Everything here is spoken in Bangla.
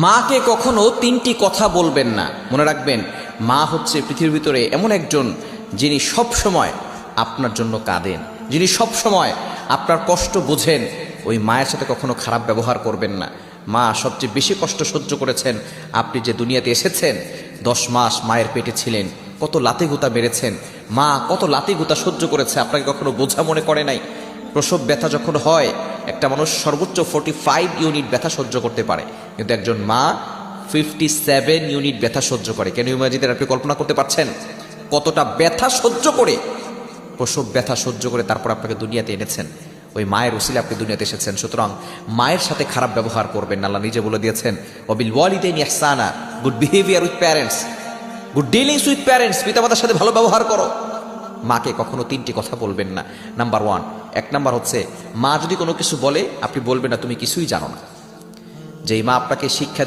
মাকে কখনো তিনটি কথা বলবেন না। মনে রাখবেন, মা হচ্ছে পৃথিবীর ভিতরে এমন একজন যিনি সব সময় আপনার জন্য কাঁদেন, যিনি সব সময় আপনার কষ্ট বোঝেন। ওই মায়ের সাথে কখনো খারাপ ব্যবহার করবেন না। মা সবচেয়ে বেশি কষ্ট সহ্য করেছেন। আপনি যে দুনিয়াতে এসেছেন, 10 মাস মায়ের পেটে ছিলেন, কত লাতি গুতা মেরেছেন, মা কত লাতি গুতা সহ্য করেছে, আপনাকে কখনো বোঝা মনে করে নাই। প্রসব ব্যথা যখন হয়, একটা মানুষ সর্বোচ্চ 45 ইউনিট ব্যথা সহ্য করতে পারে, কিন্তু একজন মা 57 ইউনিট ব্যথা সহ্য করে। কেন ইমাজিদের আপনি কল্পনা করতে পারছেন কতটা ব্যথা সহ্য করে, প্রসব ব্যথা সহ্য করে তারপর আপনাকে দুনিয়াতে এনেছেন। ওই মায়ের উসিলে আপনি দুনিয়াতে এসেছেন। সুতরাং মায়ের সাথে খারাপ ব্যবহার করবেন না। আল্লাহ নিজে বলে দিয়েছেন, ওয়াবিল ওয়ালিদাইনি ইহসানা, good behaviour with parents, good dealings with parents, পিতামাতার সাথে ভালো ব্যবহার করো। মাকে কখনো তিনটি কথা বলবেন না। নাম্বার 1, 1 নাম্বার হচ্ছে, মা যদি কোনো কিছু বলে আপনি বলবেন না তুমি কিছুই জানো না। যেই মা আপনাকে শিক্ষা